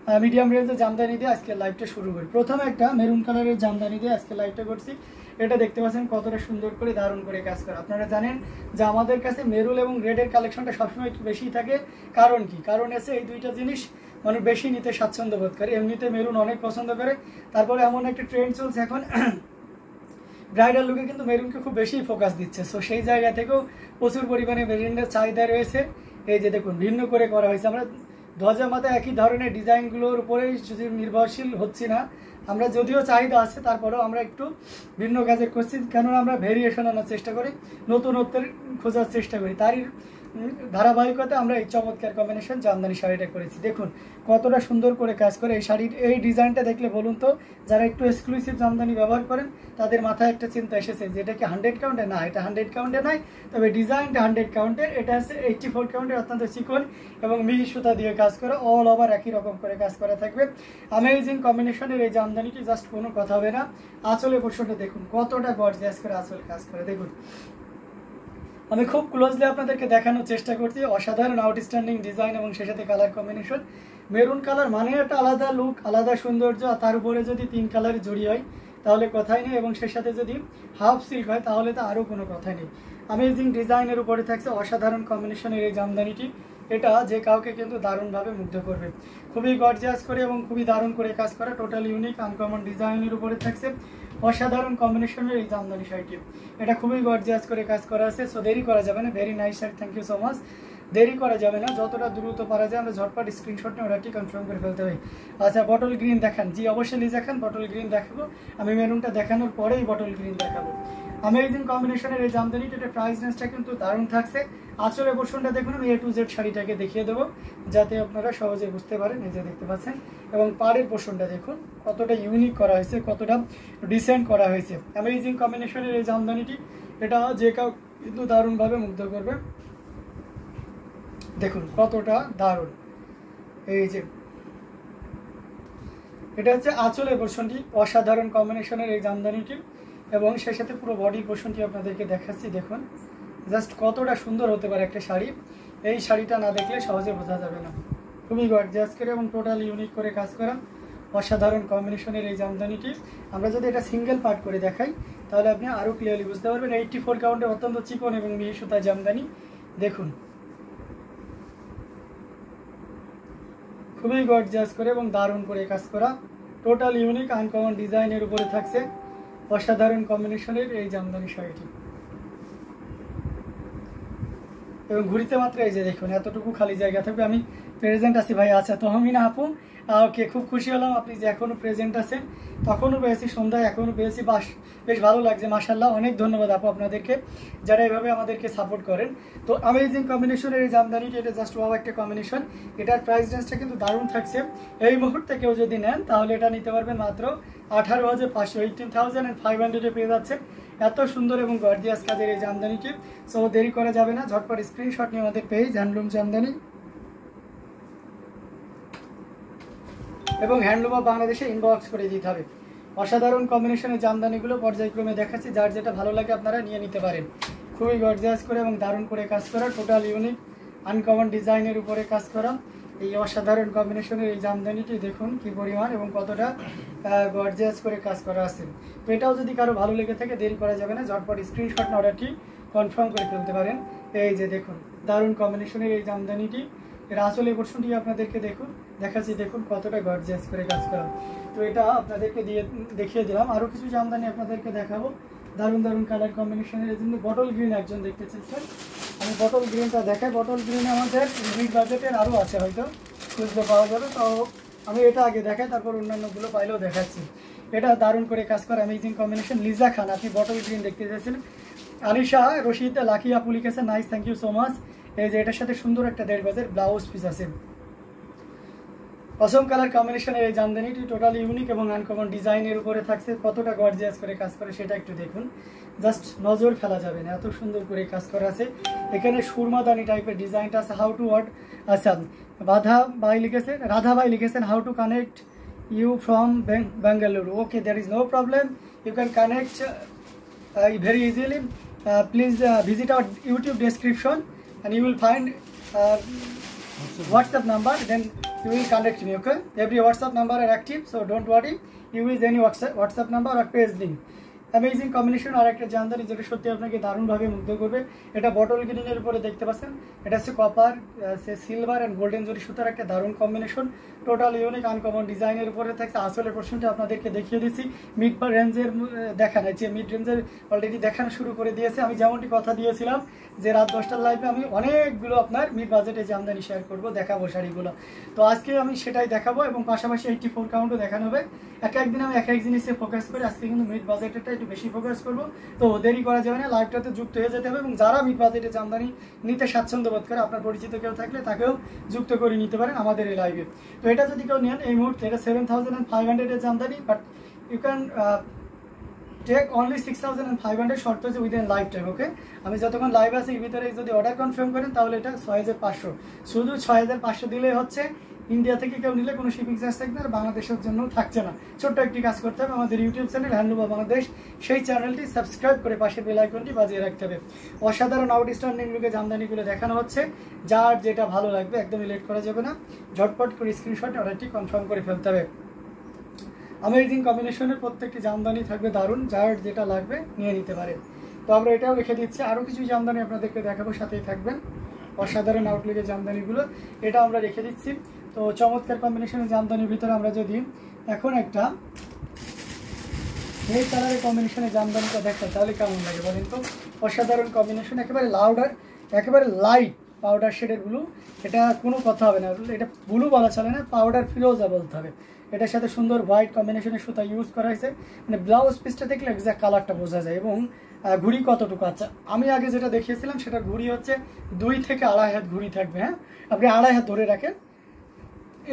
Medium রেঞ্জের জামদানি দিয়ে আজকে লাইভটা শুরু করি। প্রথমে একটা মেরুন কালারের জামদানি দিয়ে আজকে লাইভটা করছি। এটা দেখতে পাচ্ছেন কতটা সুন্দর করে দারুণ করে কাজ করে। আপনারা জানেন যে আমাদের কাছে মেরুন এবং রেডের কালেকশনটা সবসময় একটু বেশি থাকে। কারণ কি? কারণ আছে এই দুইটা জিনিস মানে বেশি নিতে স্বাচ্ছন্দ্য বোধ করে। এমনিতে মেরুন অনেক পছন্দ করে, তারপরে এমন একটা ট্রেন্ড চলছে এখন ব্রাইডাল লুকে কিন্তু মেরুনকে খুব বেশি ফোকাস দিচ্ছে। সো সেই জায়গা থেকেও প্রচুর পরিমাণে মেরুনের চাহিদা রয়েছে। এই যে দেখুন ভিন্ন করে করা হয়েছে। আমরা ধ্বজা মাথায় একই ধরনের ডিজাইনগুলোর উপরেই যদি নির্ভরশীল হচ্ছি না, আমরা যদিও চাহিদা আছে তারপরেও আমরা একটু ভিন্ন কাজের করছি, কেননা আমরা ভেরিয়েশন আনার চেষ্টা করি, নতুনত্বের খোঁজার চেষ্টা করি। তারই ধারাবাহিকতা আমরা এই চমৎকার কম্বিনেশন জামদানি শাড়িটা করেছি। দেখুন কতটা সুন্দর করে কাজ করে এই শাড়ির। এই ডিজাইনটা দেখলে বলুন তো, যারা একটু এক্সক্লুসিভ জামদানি ব্যবহার করেন তাদের মাথায় একটা চিন্তা এসেছে যে এটা কি 100 কাউন্টে? না, এটা 100 কাউন্টে নাই, তবে ডিজাইনটা 100 কাউন্টের। এটা আছে 84 কাউন্টের, অত্যন্ত চিকন এবং মিহি সুতা দিয়ে কাজ করা, অল ওভার একই রকম করে কাজ করা থাকবে। অ্যামেজিং কম্বিনেশনের এই জামদানিটি, জাস্ট কোনো কথা হবে না। আঁচলের পোর্শনটা দেখুন কতটা গর্জিয়াস করে আঁচল কাজ করে। দেখুন আমি খুব ক্লোজলি আপনাদেরকে দেখানোর চেষ্টা করছি। অসাধারণ আউটস্ট্যান্ডিং ডিজাইন এবং সেই সাথে কালার কম্বিনেশন। মেরুন কালার মানে একটা আলাদা লুক, আলাদা সৌন্দর্য। আর তার উপরে যদি 3 কালার জড়ি হয় তাহলে কথাই নেই, এবং সেই সাথে যদি হাফ সিল্ক হয় তাহলে তো আরও কোনো কথাই নেই। অ্যামেজিং ডিজাইনের উপরে থাকছে অসাধারণ কম্বিনেশনের এই জামদানিটি। এটা যে কাউকে কিন্তু দারুণভাবে মুগ্ধ করবে। খুবই গর্জিয়াস করে এবং খুবই দারুণ করে কাজ করা, টোটাল ইউনিক আনকমন ডিজাইনের উপরে থাকছে অসাধারণ কম্বিনেশনের এই জামদানি শাড়িটি। এটা খুবই গর্জিয়াস করে কাজ করা আছে। সো দেরি করা যাবে না। Very nice sari, thank you so much. দেরি করা যাবে না, যতটা দ্রুত পারা যায় আমরা ঝটপট স্ক্রিনশট নিয়ে অর্ডারটি কনফার্ম করে ফেলতে হবে। আচ্ছা বটল গ্রিন দেখান? জি অবশ্যই লিজ দেখান। বটল গ্রিন দেখাবো আমি, মেরুনটা দেখানোর পরেই বটল গ্রিন দেখাবো। অ্যামেজিং কম্বিনেশনের এই জামদানিটা, এটা প্রাইস রেঞ্জটা কিন্তু দারুণ থাকছে। আঁচলের পোর্শনটা দেখুন, আমি A to Z শাড়িটাকে দেখিয়ে দেবো যাতে আপনারা সহজে বুঝতে পারেন। এই যে দেখতে পাচ্ছেন, এবং পাড়ের পোর্শনটা দেখুন কতটা ইউনিক করা হয়েছে, কতটা ডিসেন্ট করা হয়েছে। অ্যামেজিং কম্বিনেশনের এই জামদানিটি, এটা যে কাউ কিন্তু দারুণভাবে মুগ্ধ করবে। দেখুন কতটা দারুণ। এই যে এটা হচ্ছে আঁচলের পোর্শনটি, অসাধারণ কম্বিনেশনের এই জামদানিটি, এবং সেই সাথে পুরো বডির পোর্শনটি আপনাদেরকে দেখাচ্ছি। দেখুন জাস্ট কতটা সুন্দর হতে পারে একটা শাড়ি। এই শাড়িটা না দেখলে সহজে বোঝা যাবে না। খুবই গর্জিয়াস করে এবং টোটাল ইউনিক করে কাজ করা অসাধারণ কম্বিনেশনের এই জামদানিটি। আমরা যদি এটা সিঙ্গেল পার্ট করে দেখাই তাহলে আপনি আরও ক্লিয়ারলি বুঝতে পারবেন। 84 কাউন্টের অত্যন্ত চিকন এবং মিহি সুতা জামদানি। দেখুন খুবই গর্জিয়াস করে এবং দারুণ করে কাজ করা, টোটাল ইউনিক আনকমন ডিজাইনের উপরে থাকছে অসাধারণ কম্বিনেশনের এই জামদানি শাড়িটি। এবং ঘুরিতে মাত্র এই যে দেখুন এতটুকু খালি জায়গা থাকবে। আমি প্রেজেন্ট আছি ভাই। আচ্ছা তহমিনা আপু, ওকে, খুব খুশি হলাম আপনি যে এখনও প্রেজেন্ট আছেন। তখনও পেয়েছি সন্ধ্যায়, এখনও পেয়েছি, বেশ ভালো লাগছে মাশাআল্লাহ। অনেক ধন্যবাদ আপু আপনাদেরকে যারা এভাবে আমাদেরকে সাপোর্ট করেন। তো অ্যামেজিং কম্বিনেশনের এই জামদানিটি, এটা জাস্ট ওয়াও একটা কম্বিনেশন। এটার প্রাইস রেঞ্জটা কিন্তু দারুণ থাকছে। এই মুহূর্তে কেউ যদি নেন তাহলে এটা নিতে পারবেন মাত্র 18,500, 18,500 পেয়ে যাচ্ছেন। এত সুন্দর এবং গর্জিয়াস কাজের এই জামদানিটি। সো দেরি করা যাবে না, ঝটপট স্ক্রিনশট নিয়ে আমাদের পেজ হ্যান্ডলুম জামদানি এবং হ্যান্ডলুম অফ বাংলাদেশে ইনবক্স করে দিতে হবে। অসাধারণ কম্বিনেশনের জামদানিগুলো পর্যায়ক্রমে দেখাচ্ছি, যার যেটা ভালো লাগে আপনারা নিয়ে নিতে পারেন। খুবই গর্জিয়াস করে এবং দারুণ করে কাজ করা, টোটাল ইউনিক আনকমন ডিজাইনের উপরে কাজ করা এই অসাধারণ কম্বিনেশনের এই জামদানিটি দেখুন কি পরিমাণ এবং কতটা গর্জিয়াস করে কাজ করা আছে। তো এটাও যদি কারো ভালো লেগে থাকে দেরি করা যাবে না, ঝটপট স্ক্রিনশট না অর্ডারটি কনফার্ম করে ফেলতে পারেন। এই যে দেখুন দারুণ কম্বিনেশনের এই জামদানিটি, এর আসলে পোর্শনটি আপনাদেরকে দেখাচ্ছি। দেখুন কতটা গর্জিয়াস করে কাজ করা। তো এটা আপনাদেরকে দেখিয়ে দিলাম। আরও কিছু জামদানি আপনাদেরকে দেখাবো দারুণ দারুণ কালার কম্বিনেশনের। এই জন্য বটল গ্রিন একজন দেখতে চাইছেন, আমি বটল গ্রিনটা দেখাই। বটল গ্রিন আমাদের মিড বাজেটের আরও আছে, হয়তো খুঁজতে পাওয়া যাবে। তো আমি এটা আগে দেখাই, তারপর অন্যান্যগুলো পাইলেও দেখাচ্ছি। এটা দারুণ করে কাজ করা অ্যামেজিং কম্বিনেশন। লিজা খান, আপনি বটল গ্রিন দেখতে চাইছেন। আনিশা রশিদ লাকি আপু লিখেছেন, nice, thank you so much. এই যে এটার সাথে সুন্দর একটা 1.5 গজের ব্লাউজ পিস আছে। অসম কালার কম্বিনেশনের এই জামদানিটি টোটালি ইউনিক এবং আনকমন ডিজাইনের উপরে থাকছে। কতটা গর্জিয়াস করে কাজ করে সেটা একটু দেখুন, জাস্ট নজর ফেলা যাবে না, এত সুন্দর করে কাজ করা আছে। এখানে সুরমাদানি টাইপের ডিজাইনটা আছে। হাউ টু ওয়াট, আচ্ছা রাধা ভাই লিখেছেন how to connect you from Bengaluru. Okay, there is no problem, you can connect very easily. Please visit our YouTube description and you will find WhatsApp number, then you will contact me. Okay, every WhatsApp number are active, so don't worry. You use any WhatsApp number or page link. Amazing combination আর একটা জামদানি যেটা সত্যি আপনাকে দারুণভাবে মুগ্ধ করবে। এটা bottle গ্রিনের উপরে দেখতে পাচ্ছেন, এটা হচ্ছে কপার, সিলভার অ্যান্ড গোল্ডেন জরি সুতার একটা দারুণ কম্বিনেশন, টোটাল ইউনিক আনকমন ডিজাইনের উপরে থাকছে। আসলের পোর্শনটা আপনাদেরকে দেখিয়ে দিচ্ছি, মিড রেঞ্জের দেখানো, যে মিড রেঞ্জের অলরেডি দেখানো শুরু করে দিয়েছে। আমি যেমনটি কথা দিয়েছিলাম যে রাত 10টার লাইভে আমি অনেকগুলো আপনার মিড বাজেটে জামদানি শেয়ার করব, দেখাবো শাড়িগুলো। তো আজকে আমি সেটাই দেখাবো এবং পাশাপাশি 84 কাউন্টও দেখানো হবে। একদিন আমি এক জিনিসে ফোকাস করি, আজকে কিন্তু মিড বাজেটেরটা একটু বেশি ফোকাস করবো। তো দেরি করা যাবে না, লাইভটাতে যুক্ত হয়ে যেতে হবে এবং যারা মিড বাজেটে জামদানি নিতে স্বাচ্ছন্দ্য বোধ করে, আপনার পরিচিত কেউ থাকলে তাকেও যুক্ত করে নিতে পারেন আমাদের এই লাইভে। তো এটা যদি কেউ নেন এই মুহূর্তে, এটা 7500 jamdani, but you can take only 6500, শর্ত হচ্ছে উইদিন লাইফ টাইম। ওকে, আমি যতক্ষণ লাইভ আছে এর ভিতরে যদি অর্ডার কনফার্ম করেন তাহলে এটা 6500, শুধু 6500 দিলেই হচ্ছে। ইন্ডিয়া থেকে কেউ নিলে কোনো শিপিং চার্জ থাকবে না, আর বাংলাদেশের জন্য থাকছে না। ছোট্ট একটি কাজ করতে হবে, আমাদের ইউটিউব চ্যানেল হ্যান্ডলুম বাংলাদেশ, সেই চ্যানেলটি সাবস্ক্রাইব করে পাশে বেল আইকনটি বাজিয়ে রাখতে হবে। অসাধারণ আউটস্ট্যান্ডিং লুকে জামদানিগুলো দেখানো হচ্ছে, যার যেটা ভালো লাগবে একদমই লেট করা যাবে না, ঝটপট করে স্ক্রিনশট অর্ডারটি কনফার্ম করে ফেলতে হবে। অ্যামেজিং কম্বিনেশনের প্রত্যেকটি জামদানি থাকবে দারুণ, যার যেটা লাগবে নিয়ে নিতে পারে। তো আমরা এটাও রেখে দিচ্ছি, আরও কিছু জামদানি আপনাদেরকে দেখাবো, সাথেই থাকবেন। অসাধারণ আউটলুকের জামদানিগুলো এটা আমরা রেখে দিচ্ছি। তো চমৎকার কম্বিনেশনের জামদানির ভিতরে আমরা যদি এখন একটা এই কালারের কম্বিনেশনের জামদানিটা দেখতে তাহলে কেমন লাগে বলেন তো? অসাধারণ কম্বিনেশন, একেবারে লাউডার, একেবারে লাইট পাউডার শেডের ব্লু। এটা কোনো কথা হবে না, এটা ব্লু বলা চলে না, পাউডার ফিরোজা বলতে হবে। এটার সাথে সুন্দর হোয়াইট কম্বিনেশনের সুতা ইউজ করা হয়েছে, মানে ব্লাউজ পিসটা দেখলে এক্সাক্ট কালারটা বোঝা যায়। এবং ঘুড়ি কতটুকু, আচ্ছা আমি আগে যেটা দেখিয়েছিলাম সেটা ঘুড়ি হচ্ছে 2 থেকে 2.5 হাত ঘুড়ি থাকবে। হ্যাঁ, আপনি 2.5 হাত ধরে রাখেন।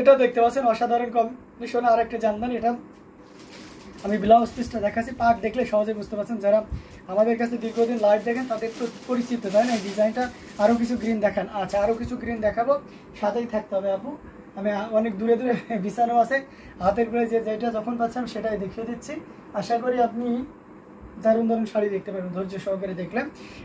এটা দেখতে পাচ্ছেন অসাধারণ কম্বিনেশনে আর একটা জামদানি। এটা আমি ব্লাউজ পিসটা দেখাচ্ছি, পার্ট দেখলে সহজে বুঝতে পারছেন। যারা আমাদের কাছে দীর্ঘদিন লাইভ দেখেন তাদের তো পরিচিত, তাই না? এই ডিজাইনটা আরও কিছু গ্রিন দেখান। আচ্ছা, আরও কিছু গ্রিন দেখাবো, সাথেই থাকতে হবে আপু। আমি অনেক দূরে দূরে বিছানো আছে, হাতের করে যেটা যখন পাচ্ছি আমি সেটাই দেখিয়ে দিচ্ছি। আশা করি আপনি দারুণ দারুণ শাড়ি দেখতে পাবেন ধৈর্য সহকারে দেখলে।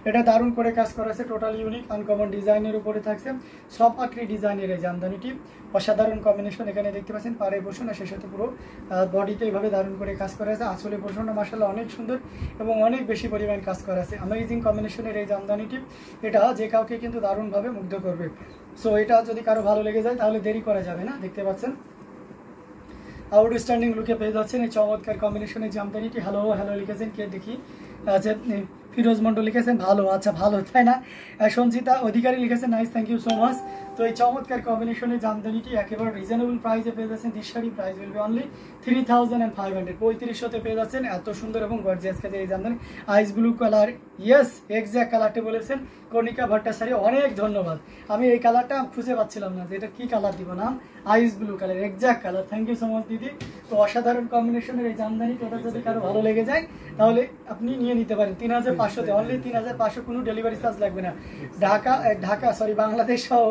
এটা দারুণ করে কাজ করা আছে, টোটাল ইউনিক আনকমন ডিজাইনের উপরে থাকছে, সব আঁকড়ি ডিজাইনের এই জামদানিটি। অসাধারণ কম্বিনেশন, এখানে দেখতে পাচ্ছেন পাড়ের পোর্শন আর শেষে পুরো বডিতে এইভাবে দারুণ করে কাজ করা আছে। আসলে পোর্শনটা মাশাআল্লাহ অনেক সুন্দর এবং অনেক বেশি পরিমাণ কাজ করা আছে। অ্যামেজিং কম্বিনেশনের এই জামদানিটি, এটা যে কাউকে কিন্তু দারুণভাবে মুগ্ধ করবে। সো এটা যদি কারো ভালো লেগে যায় তাহলে দেরি করা যাবে না। দেখতে পাচ্ছেন আউটস্ট্যান্ডিং লুকে পেয়ে যাচ্ছেন এই চমৎকার কম্বিনেশনের জামদানিটি। হ্যালো হ্যালো লিখেছেন কে দেখি, আচ্ছা ফিরোজ মন্ডল লিখেছেন ভালো, আচ্ছা ভালো তাই না? সঞ্চিতা অধিকারী লিখেছেন nice, thank you so much. তো এই চমৎকার কম্বিনেশনের জামদানিটি একেবারে রিজনেবল প্রাইসে পেয়ে যাচ্ছেন। This sari price will be only 3500, 3500 পেয়ে যাচ্ছেন। এত সুন্দর এবং গর্জিয়াস কাজে এই জামদানি, আইস ব্লু কালার, ইয়েস এক্স্যাক্ট কালারটি বলেছেন কণিকা ভট্টাচার্য, অনেক ধন্যবাদ। আমি এই কালারটা খুঁজে পাচ্ছিলাম না যে এটা কি কালার দিব, নাম ice blue colour, exact colour. Thank you so much দিদি। তো অসাধারণ কম্বিনেশনের এই জামদানি, এটা যদি কারো ভালো লেগে যায় তাহলে আপনি নিয়ে নিতে পারেন। 3500-তে, অনলি 3500, কোনো ডেলিভারি চার্জ লাগবে না। বাংলাদেশ সহ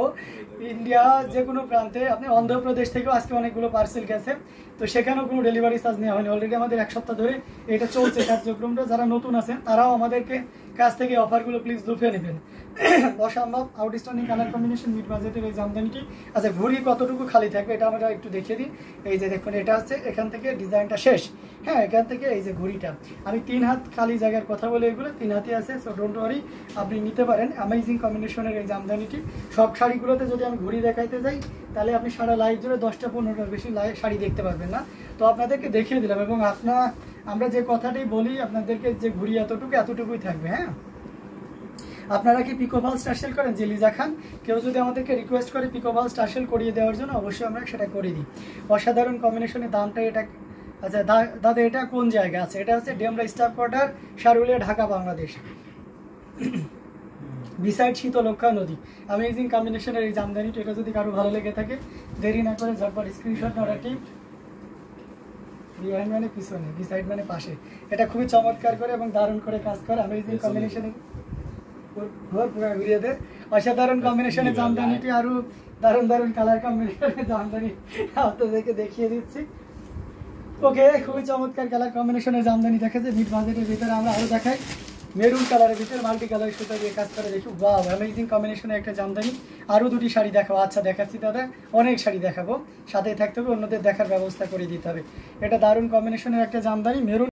ইন্ডিয়া যে কোনো প্রান্তে, আপনি অন্ধ্রপ্রদেশ থেকেও আজকে অনেকগুলো পার্সেল গেছে, তো সেখানেও কোনো ডেলিভারি চার্জ নেওয়া হয়নি। অলরেডি আমাদের 1 সপ্তাহ ধরে এটা চলছে কার্যক্রমটা। যারা নতুন আছেন তারাও আমাদেরকে কাছ থেকে অফারগুলো প্লিজ লুফে নেবেন। অসম্ভব আউটস্ট্যান্ডিং কালার কম্বিনেশন, মিড বাজেটের এই জামদানিটি। আচ্ছা, ঘুড়ি কতটুকু খালি থাকবে এটা আমরা একটু দেখিয়ে দিই। এই যে দেখুন, এটা হচ্ছে এখান থেকে ডিজাইনটা শেষ। হ্যাঁ, এখান থেকে এই যে ঘুড়িটা, আমি 3 হাত খালি জায়গার কথা বলে, এগুলো 3 হাতে আছে। সো ডোন্ট ওয়ারি, আপনি নিতে পারেন অ্যামেজিং কম্বিনেশনের এই জামদানিটি। সব শাড়িগুলোতে যদি আমি ঘুড়ি দেখাইতে যাই তাহলে আপনি সারা লাইভ জুড়ে 10টা-15টার বেশি শাড়ি দেখতে পারবেন না। তো আপনাদেরকে দেখিয়ে দিলাম, এবং আমরা যে কথাটাই বলি আপনাদেরকে, যে ঘুড়ি এতটুকুই থাকবে। হ্যাঁ, আপনারা কি পিকোফল স্টার্সেল করেন? যে লিজা খান, কেউ যদি আমাদেরকে রিকোয়েস্ট করে পিকোফল স্টার্সেল করিয়ে দেওয়ার জন্য, অবশ্যই আমরা সেটা করে দিই। অসাধারণ কম্বিনেশনের দামটা এটা। আচ্ছা দাদা, এটা কোন জায়গা আছে? এটা হচ্ছে Demra staff quarter, Sharulia, Dhaka, Bangladesh, beside Shitalakshya নদী। অ্যামেজিং কম্বিনেশনের এই জামদানিটা, এটা যদি কারো ভালো লেগে থাকে দেরি না করে ঝটপট স্ক্রিনশট নড়াটি, বিহাইন্ড মানে পিছনে, বিসাইড মানে পাশে। এটা খুবই চমৎকার করে এবং দারুণ করে কাজ করে। অ্যামেজিং কম্বিনেশনে অসাধারণ কম্বিনেশনের জামদানিটি, আরো দারুণ দারুণ কালার কম্বিনেশনের জামদানি আপনাদেরকে দেখিয়ে দিচ্ছি। ওকে, খুবই চমৎকার কালার কম্বিনেশনের জামদানি দেখাচ্ছে মিড বাজেটের ভিতরে। আমরা আরো দেখাই, মেরুন কালারের ভিতরে মাল্টি কালার সুতা দিয়ে কাজ করে দেখি, ওয়াও অ্যামেজিং কম্বিনেশনে একটা জামদানি। আরও দুটি শাড়ি দেখাবো। আচ্ছা দেখাচ্ছি দাদা, অনেক শাড়ি দেখাবো, সাথেই থাকতে হবে, অন্যদের দেখার ব্যবস্থা করে দিতে হবে। এটা দারুণ কম্বিনেশনের একটা জামদানি, মেরুন